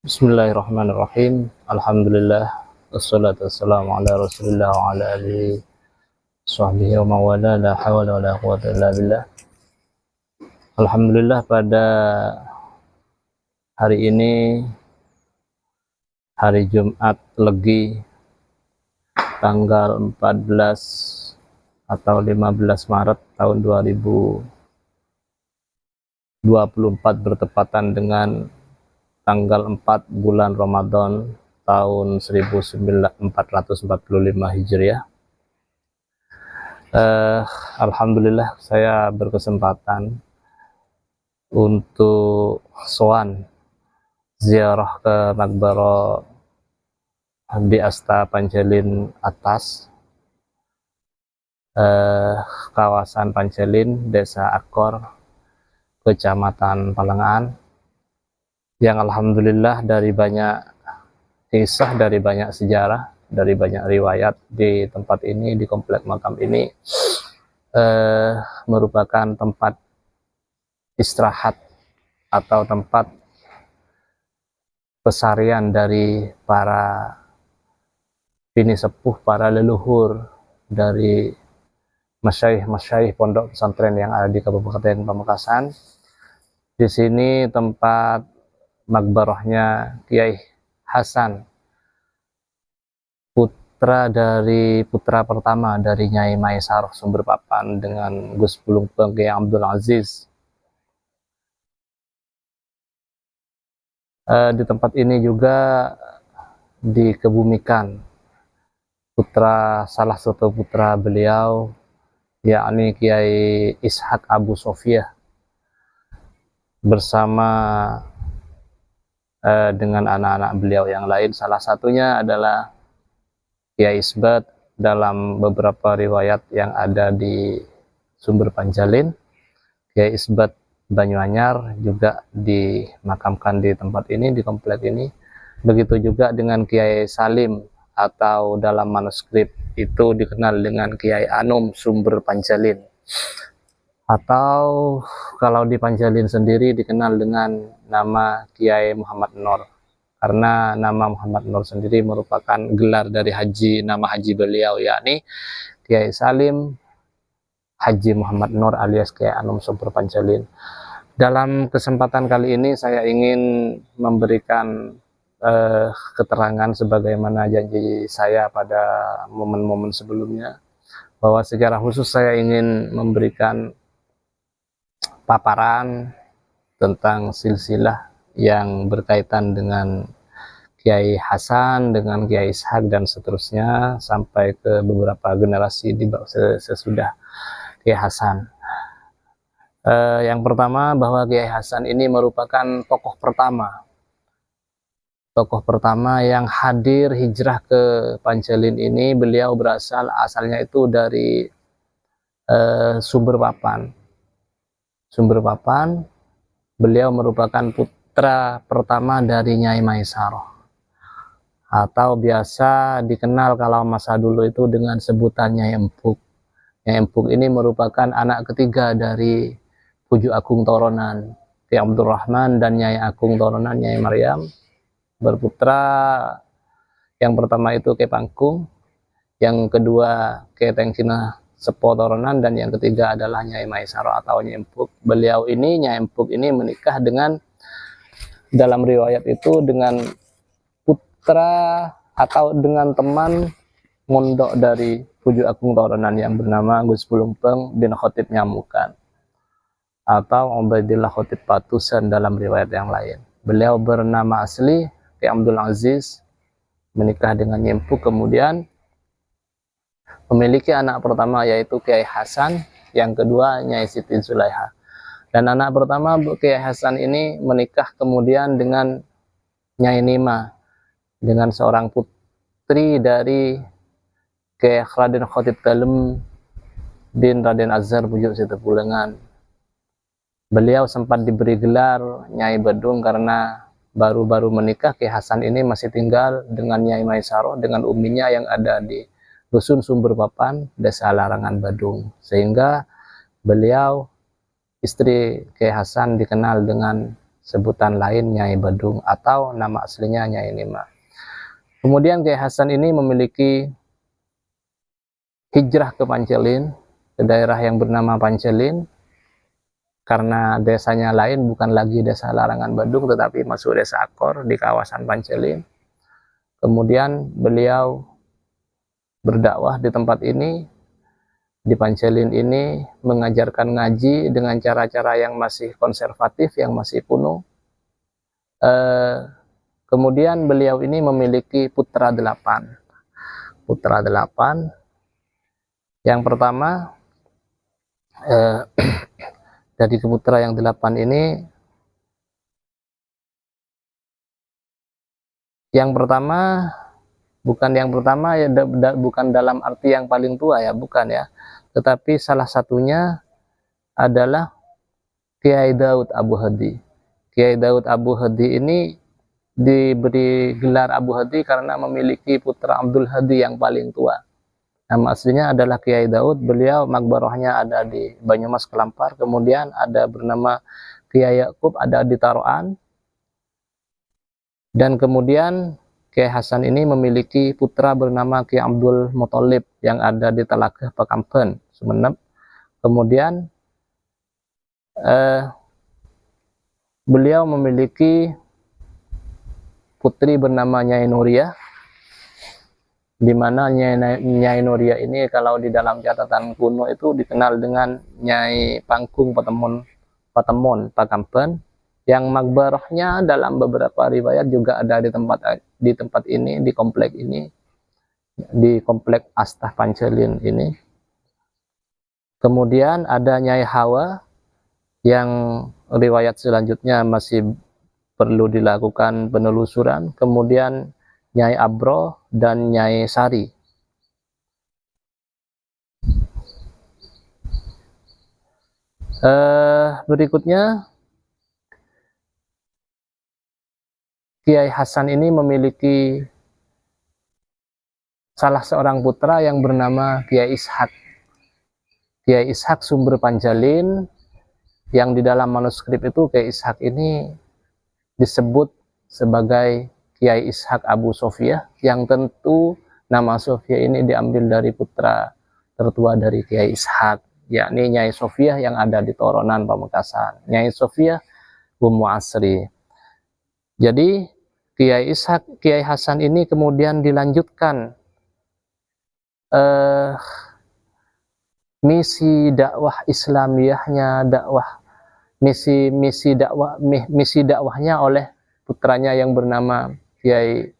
Bismillahirrahmanirrahim. Alhamdulillah wassalatu wassalamu ala Rasulillah wa ala alihi sahbihi wa mawala la hawla wa la quwwata illa billah. Alhamdulillah pada hari ini hari Jumat Legi tanggal 14 atau 15 Maret tahun 2024 bertepatan dengan tanggal 4 bulan Ramadan tahun 1445 Hijriah. Alhamdulillah saya berkesempatan untuk sowan ziarah ke Maqbarah di Asta Pancelin Atas, kawasan Pancelin, Desa Akor, Kecamatan Palengan, yang alhamdulillah dari banyak kisah, dari banyak sejarah, dari banyak riwayat di tempat ini, di komplek makam ini merupakan tempat istirahat atau tempat pesarian dari para bini sepuh, para leluhur dari masyayikh pondok pesantren yang ada di Kabupaten Pamekasan. Di sini tempat makbarahnya Kiai Hasan, putra pertama dari Nyai Maesaroh Sumberpapan dengan Gus Bulungpeng Kiai Abdul Aziz. Di tempat ini juga dikebumikan salah satu putra beliau, yakni Kiai Ishak Abu Sofiyah, bersama dengan anak-anak beliau yang lain. Salah satunya adalah Kiai Isbat dalam beberapa riwayat yang ada di Sumber Panjalin. Kiai Isbat Banyuanyar juga dimakamkan di tempat ini, di komplek ini. Begitu juga dengan Kiai Salim, atau dalam manuskrip itu dikenal dengan Kiai Anum Sumber Panjalin, atau kalau di Panjalin sendiri dikenal dengan nama Kiai Muhammad Nur, karena nama Muhammad Nur sendiri merupakan gelar dari nama haji beliau, yakni Kiai Salim Haji Muhammad Nur alias Kiai Anum Sumber Panjalin. Dalam kesempatan kali ini saya ingin memberikan keterangan sebagaimana janji saya pada momen-momen sebelumnya, bahwa secara khusus saya ingin memberikan paparan tentang silsilah yang berkaitan dengan Kiai Hasan, dengan Kiai Ishak dan seterusnya sampai ke beberapa generasi di sesudah Kiai Hasan. Yang pertama, bahwa Kiai Hasan ini merupakan tokoh pertama yang hadir hijrah ke Pancelin ini. Beliau asalnya itu dari Sumberpapan. Beliau merupakan putra pertama dari Nyai Maesaroh, atau biasa dikenal kalau masa dulu itu dengan sebutan Nyai Empuk. Nyai Empuk ini merupakan anak ketiga dari Puju Agung Toronan, Kiai Abdurrahman dan Nyai Agung Toronan, Nyai Maryam. Berputra yang pertama itu Kiai Pangkung, yang kedua Kiai Tengkina Sepo Toronan, dan yang ketiga adalah Nyai Maesaroh atau Nyai Empuk. Nyai Empuk ini menikah dengan, dalam riwayat itu, dengan putra atau dengan teman mondok dari Puju Agung Toronan yang bernama Gus Bulungpeng bin Khotib Nyamukan atau Ubaidillah Khotib Patusan dalam riwayat yang lain. Beliau bernama asli Kiai Abdul Aziz, menikah dengan Nyai Empuk, kemudian memiliki anak pertama yaitu Kiai Hasan, yang kedua Nyai Siti Zulaiha. Dan anak pertama Kiai Hasan ini menikah kemudian dengan Nyai Nima, dengan seorang putri dari Kiai Raden Khotib Dalem bin Raden Azhar Pujuk Situpulengan. Beliau sempat diberi gelar Nyai Badung karena baru-baru menikah. Kiai Hasan ini masih tinggal dengan Nyai Maesaroh, dengan uminya yang ada di Dusun Sumberpapan, Desa Larangan Badung, sehingga beliau, istri Kiai Hasan, dikenal dengan sebutan lain Nyai Badung atau nama aslinya Nyai Nima. Kemudian Kiai Hasan ini memiliki hijrah ke Pancelin, ke daerah yang bernama Pancelin, karena desanya lain, bukan lagi desa Larangan Badung tetapi masuk desa Akor di kawasan Pancelin. Kemudian beliau berdakwah di tempat ini, di Pancelin ini, mengajarkan ngaji dengan cara-cara yang masih konservatif, yang masih kuno. Kemudian beliau ini memiliki putra 8. Putra 8. Yang pertama, dari putra yang 8 ini, yang pertama, bukan ya, bukan dalam arti yang paling tua ya, bukan ya. Tetapi salah satunya adalah Kiai Daud Abu Hadi. Kiai Daud Abu Hadi ini diberi gelar Abu Hadi karena memiliki putra Abdul Hadi yang paling tua. Nama aslinya adalah Kiai Daud. Beliau makbarahnya ada di Banyumas Kelampar. Kemudian ada bernama Kiai Yakub, ada di Taroan. Dan kemudian Kiai Hasan ini memiliki putra bernama Kiai Abdul Muthalib yang ada di Telagah Pekampen, Sumeneb. Kemudian beliau memiliki putri bernama Nyai Nuria, di mana Nyai Nuria ini kalau di dalam catatan kuno itu dikenal dengan Nyai Pangkung Patemon Pakampen, yang makbarahnya dalam beberapa riwayat juga ada di tempat ini, di komplek ini, di komplek Astah Pancelin ini. Kemudian ada Nyai Hawa yang riwayat selanjutnya masih perlu dilakukan penelusuran. Kemudian Nyai Abro dan Nyai Sari. Berikutnya, Kiai Hasan ini memiliki salah seorang putra yang bernama Kiai Ishak. Kiai Ishak Sumber Panjalin, yang di dalam manuskrip itu Kiai Ishak ini disebut sebagai Kiai Ishak Abu Sofia, yang tentu nama Sofia ini diambil dari putra tertua dari Kiai Ishak, yakni Nyai Sofia yang ada di Toronan Pamekasan, Nyai Sofia Ummu Asri. Jadi Kiai Hasan ini kemudian dilanjutkan misi dakwah Islamiyahnya, misi dakwahnya oleh putranya yang bernama Kiai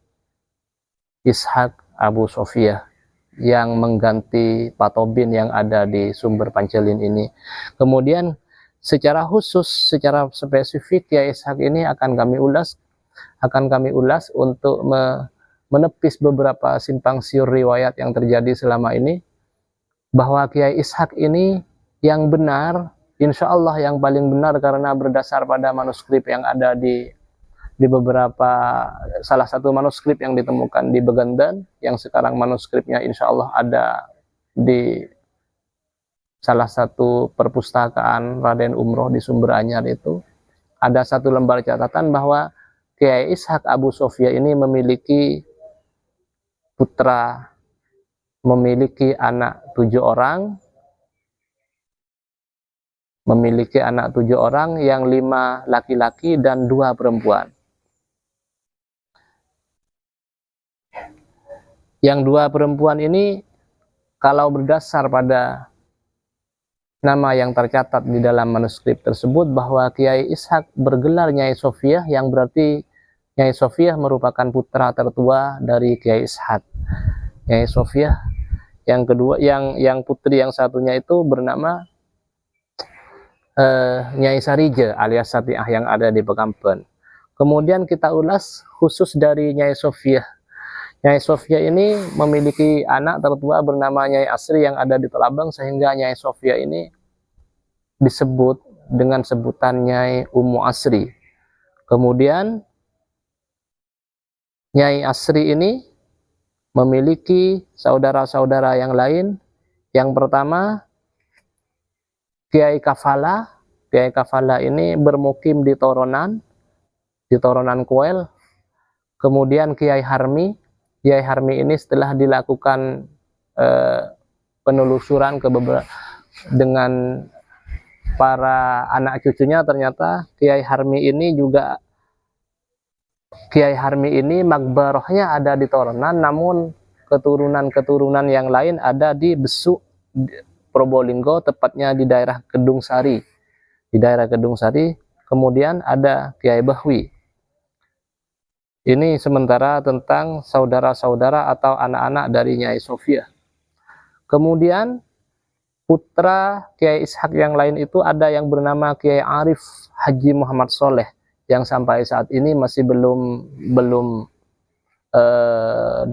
Ishak Abu Sofia, yang mengganti Patobin yang ada di Sumber Pancelin ini. Kemudian secara khusus, secara spesifik Kiai Ishak ini akan kami ulas untuk menepis beberapa simpang siur riwayat yang terjadi selama ini, bahwa Kiai Ishak ini yang benar, insya Allah yang paling benar, karena berdasar pada manuskrip yang ada di beberapa, salah satu manuskrip yang ditemukan di Begendan, yang sekarang manuskripnya insya Allah ada di salah satu perpustakaan Raden Umroh di Sumber Anyar. Itu ada satu lembar catatan bahwa Kiai Ishak Abu Sofia ini memiliki putra, memiliki anak 7 orang, yang 5 laki-laki dan 2 perempuan. Yang 2 perempuan ini, kalau berdasar pada nama yang tercatat di dalam manuskrip tersebut, bahwa Kiai Ishak bergelar Nyai Sofia, yang berarti Nyai Sofia merupakan putra tertua dari Kiai Ishak. Nyai Sofia yang kedua, yang putri yang satunya itu bernama Nyai Sarija alias Satiah yang ada di Pekampen. Kemudian kita ulas khusus dari Nyai Sofia. Nyai Sofia ini memiliki anak tertua bernama Nyai Asri yang ada di Telabang, sehingga Nyai Sofia ini disebut dengan sebutan Nyai Ummu Asri. Kemudian Nyai Asri ini memiliki saudara-saudara yang lain. Yang pertama, Kiai Kafala. Kiai Kafala ini bermukim di Toronan. di Toronan Kuel. Kemudian Kiai Harmi. Kiai Harmi ini setelah dilakukan penelusuran dengan para anak cucunya, ternyata Kiai Harmi ini makbarohnya ada di Toronan, namun keturunan-keturunan yang lain ada di Besuk, Probolinggo, tepatnya di daerah Kedung Sari. Di daerah Kedung Sari. Kemudian ada Kiai Bahwi. Ini sementara tentang saudara-saudara atau anak-anak dari Nyai Sofia. Kemudian putra Kiai Ishak yang lain itu ada yang bernama Kiai Arif Haji Muhammad Soleh, yang sampai saat ini masih belum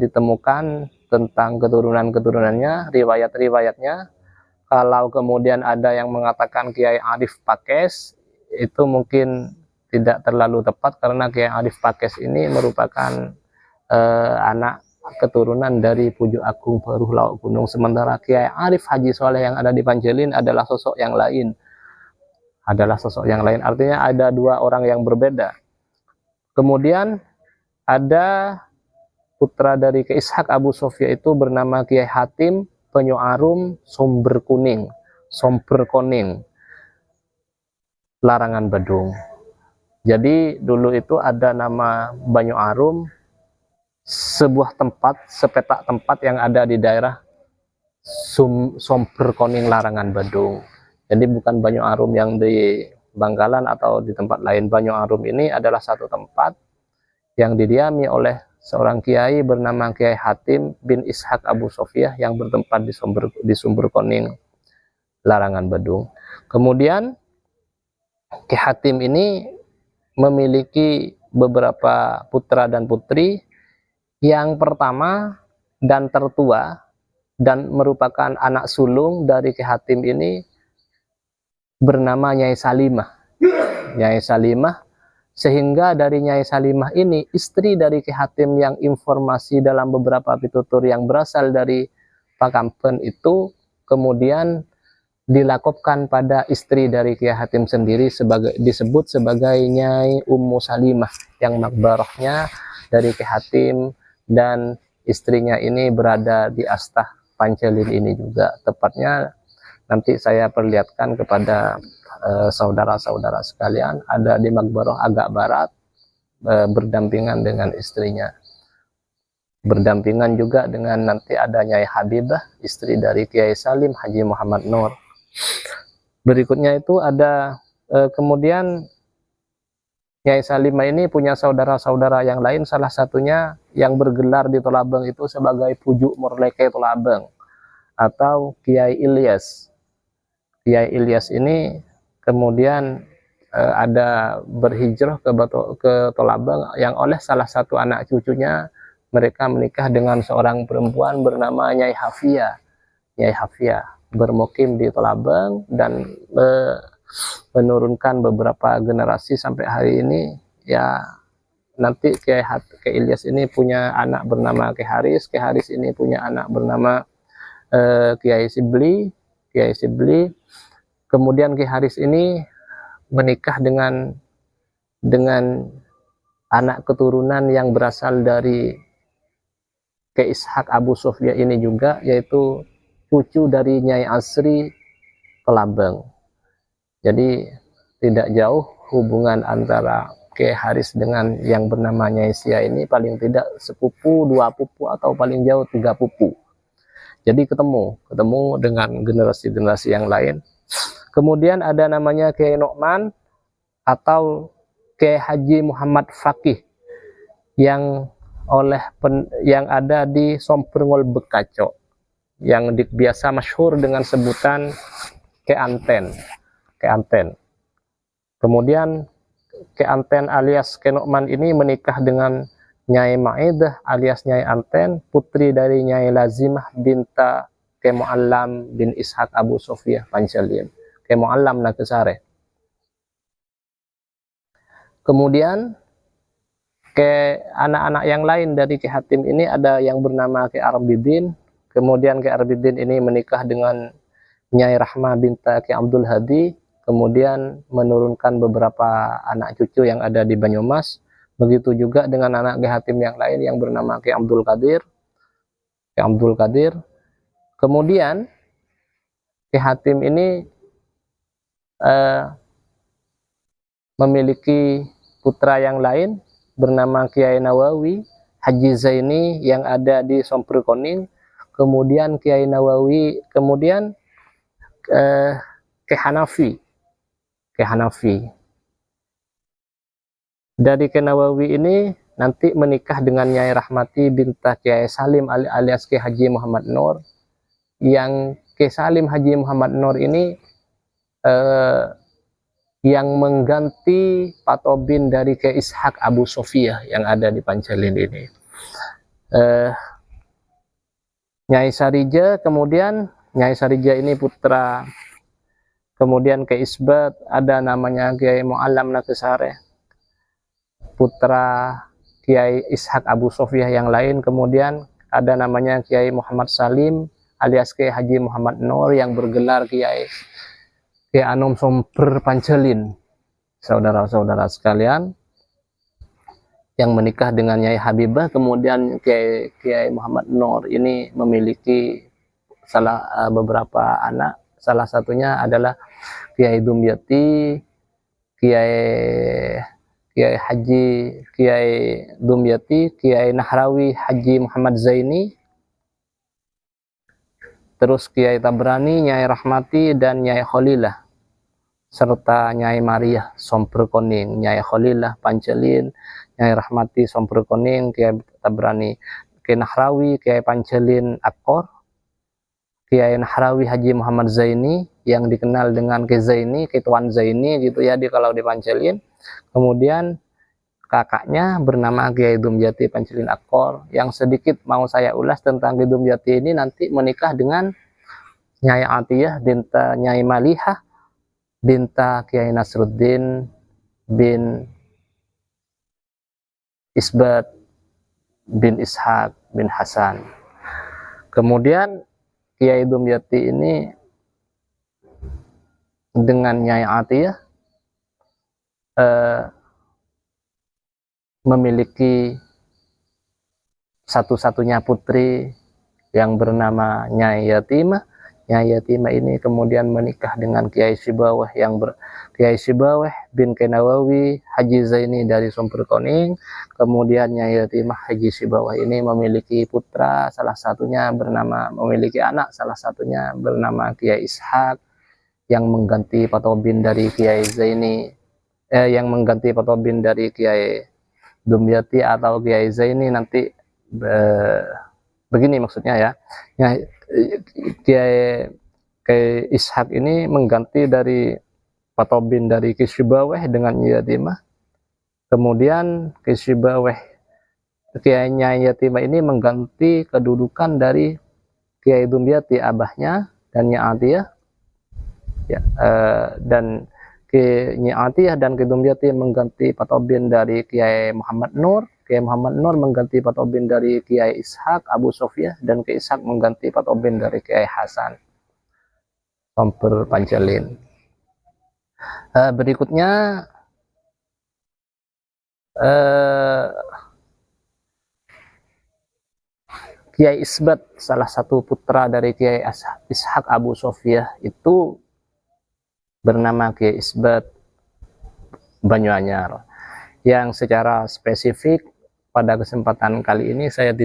ditemukan tentang keturunan-keturunannya, riwayat-riwayatnya. Kalau kemudian ada yang mengatakan Kiai Arif Pakes, itu mungkin tidak terlalu tepat, karena Kiai Arif Pakes ini merupakan anak keturunan dari Pujuk Agung Baruh Lauk Gunung. Sementara Kiai Arif Haji Soleh yang ada di Panjelin adalah sosok yang lain. Artinya ada dua orang yang berbeda. Kemudian ada putra dari Kiai Ishak Abu Sofia itu bernama Kiai Hatim Penyoarum Somber Kuning, Larangan Badung. Jadi dulu itu ada nama Banyu Arum, sebuah tempat, sepetak tempat yang ada di daerah Somber Kuning Larangan Badung. Jadi bukan Banyu Arum yang di Bangkalan atau di tempat lain. Banyu Arum ini adalah satu tempat yang didiami oleh seorang kiai bernama Kiai Hatim bin Ishak Abu Sofia yang bertempat di Sumber Kuning Larangan Badung. Kemudian Kiai Hatim ini memiliki beberapa putra dan putri. Yang pertama dan tertua dan merupakan anak sulung dari Kiai Hatim ini bernama Nyai Salimah. Nyai Salimah, sehingga dari Nyai Salimah ini istri dari Kiai Hatim yang informasi dalam beberapa pitutur yang berasal dari Pakampen itu kemudian dilakopkan pada istri dari Kiai Hatim sendiri, disebut sebagai Nyai Ummu Salimah, yang makbarohnya dari Kiai Hatim dan istrinya ini berada di Astah Pancelin ini juga. Tepatnya nanti saya perlihatkan kepada saudara-saudara sekalian, ada di makbaroh agak barat, berdampingan dengan istrinya. Berdampingan juga dengan nanti ada Nyai Habibah, istri dari Kiai Salim Haji Muhammad Nur. Berikutnya itu ada kemudian Nyai Salimah ini punya saudara-saudara yang lain, salah satunya yang bergelar di Tolabeng itu sebagai Pujuk Morleke Tolabeng atau Kiai Ilyas. Kiai Ilyas ini kemudian ada berhijrah ke Tolabeng yang oleh salah satu anak cucunya mereka menikah dengan seorang perempuan bernama Nyai Hafia. Nyai Hafia bermukim di Tolabeng dan menurunkan beberapa generasi sampai hari ini. Ya, nanti Kiai Ilyas ini punya anak bernama Kiai Haris. Kiai Haris ini punya anak bernama Kiai Sibli. Kemudian Kiai Haris ini menikah dengan anak keturunan yang berasal dari Kiai Ishak Abu Sofia ini juga, yaitu cucu dari Nyai Asri Tolabeng. Jadi tidak jauh hubungan antara Kiai Haris dengan yang bernama Nyai Sia ini, paling tidak sepupu, 2 pupu, atau paling jauh 3 pupu. Jadi ketemu dengan generasi-generasi yang lain. Kemudian ada namanya Kiai Nokman atau Kiai Haji Muhammad Fakih yang ada di Sompringol Bekaco, yang biasa masyhur dengan sebutan Kiai Anten. Kemudian Kiai Anten alias Kiai Nokman ini menikah dengan Nyai Maidah alias Nyai Anten, putri dari Nyai Lazimah binta Kiai Muallam bin Ishak Abu Sofia Pancelin. Kiai Muallam Nakesare. Kemudian ke anak-anak yang lain dari Kiai Hatim ini ada yang bernama Kiai Arbidin. Kemudian Kiai Arbidin ini menikah dengan Nyai Rahmah binta Kiai Abdul Hadi. Kemudian menurunkan beberapa anak cucu yang ada di Banyumas. Begitu juga dengan anak Ki Hatim yang lain yang bernama Ki Abdul Qadir. Ki Abdul Qadir. Kemudian Ki Hatim ini memiliki putra yang lain bernama Kiai Nawawi Haji Zaini yang ada di Sompur Koning. Kemudian Kiai Nawawi, kemudian Ki Hanafi. Dari Kiai Nawawi ini nanti menikah dengan Nyai Rahmati binta Kiai Salim alias Kiai Haji Muhammad Nur, yang Kiai Salim Haji Muhammad Nur ini yang mengganti patobin dari Kiai Ishak Abu Sofiyah yang ada di Pancalin ini. Nyai Sarija, kemudian Nyai Sarija ini putra, kemudian Kiai Isbat, ada namanya Kiai Mu'allam Nakesare, putra Kiai Ishak Abu Sofiyah yang lain. Kemudian ada namanya Kiai Muhammad Salim alias Kiai Haji Muhammad Nur yang bergelar Kiai Anom Somper Pancalin. Saudara-saudara sekalian, yang menikah dengan Nyai Habibah. Kemudian Kiai Muhammad Nur ini memiliki beberapa anak, salah satunya adalah Kiai Dumyati, Kiai Dumyati, Kiai Nahrawi Haji Muhammad Zaini, terus Kiai Tabrani, Nyai Rahmati, dan Nyai Kholilah, serta Nyai Maria Sompur Koning, Nyai Kholilah Pancalin, Nyai Rahmati Sompur Koning, Kiai Tabrani, Kiai Nahrawi, Kiai Pancalin Akor, Kiai Nahrawi Haji Muhammad Zaini yang dikenal dengan Kiai Zaini, Kiai Tuan Zaini gitu ya kalau di Pancalin. Kemudian kakaknya bernama Kiai Dumyati Pancalin Akor. Yang sedikit mau saya ulas tentang Kiai Dumyati ini, nanti menikah dengan Nyai Atiyah binta Nyai Malihah binta Kiai Nasruddin bin Isbat bin Ishak bin Hasan. Kemudian Kiai Dumyati ini dengan Nyai Atiyah memiliki satu-satunya putri yang bernama Nyai Yatimah. Nyai Yatimah ini kemudian menikah dengan Kiai Sibawah Kiai Sibawah bin Kiai Nawawi Haji Zaini dari Sompur Koning. Kemudian Nyai Yatimah Haji Sibawah ini memiliki putra, memiliki anak, salah satunya bernama Kiai Ishak yang mengganti patobin dari Kiai Zaini, yang mengganti patobin dari Kiai Dumyati atau Kiai Zaini nanti. Begini maksudnya ya, Kiai Ishak ini mengganti dari patobin dari Kiai Sibawah dengan Yatimah. Kemudian Kiai Yatimah ini mengganti kedudukan dari Kiai Dumyati abahnya dan Nyai Atiyah ya, dan Nyai Atiyah dan Kiai Dumyati mengganti patobin dari Kiai Muhammad Nur. Kiai Muhammad Nur mengganti patobin dari Kiai Ishak Abu Sofiyah, dan Kiai Ishak mengganti patobin dari Kiai Hasan Sompur Pancalin. Berikutnya Kiai Isbat, salah satu putra dari Kiai Ishak Abu Sofiyah itu bernama Kiai Isbat Banyuanyar, yang secara spesifik pada kesempatan kali ini saya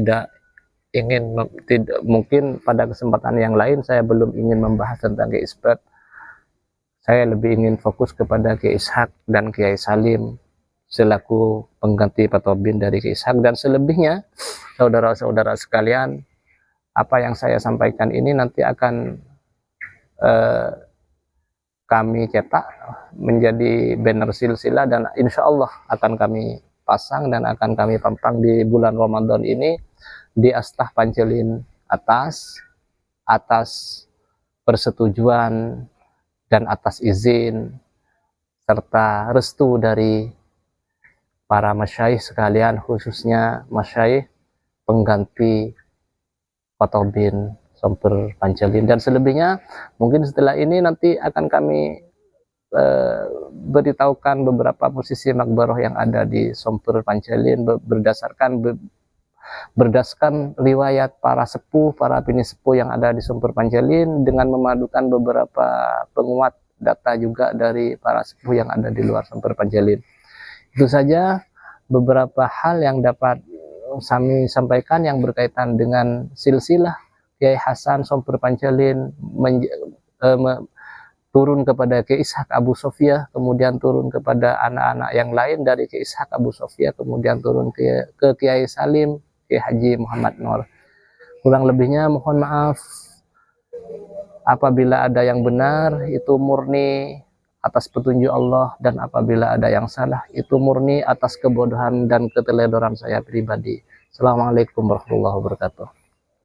mungkin pada kesempatan yang lain saya belum ingin membahas tentang Kiai Isbat. Saya lebih ingin fokus kepada Kiai Ishak dan Kiai Salim selaku pengganti patobin dari Kiai Ishak, dan selebihnya saudara-saudara sekalian, apa yang saya sampaikan ini nanti akan kami cetak menjadi banner silsilah, dan insya Allah akan kami pasang dan akan kami pampang di bulan Ramadan ini di Astah Pancalin atas persetujuan dan atas izin serta restu dari para masyayikh sekalian, khususnya masyayikh pengganti patobin Sompur Pancalin. Dan selebihnya mungkin setelah ini nanti akan kami beritahukan beberapa posisi makbaroh yang ada di Somper Pancalin berdasarkan riwayat para sepuh, para bini sepuh yang ada di Somper Pancalin, dengan memadukan beberapa penguat data juga dari para sepuh yang ada di luar Somper Pancalin. Itu saja beberapa hal yang dapat kami sampaikan yang berkaitan dengan silsilah Kiai Hasan Somper Pancalin turun kepada Kiai Ishak Abu Sofia, kemudian turun kepada anak-anak yang lain dari Kiai Ishak Abu Sofia, kemudian turun ke Kiai Salim, Kiai Haji Muhammad Nur. Kurang lebihnya mohon maaf apabila ada yang benar itu murni atas petunjuk Allah, dan apabila ada yang salah itu murni atas kebodohan dan keteledoran saya pribadi. Assalamualaikum warahmatullahi wabarakatuh.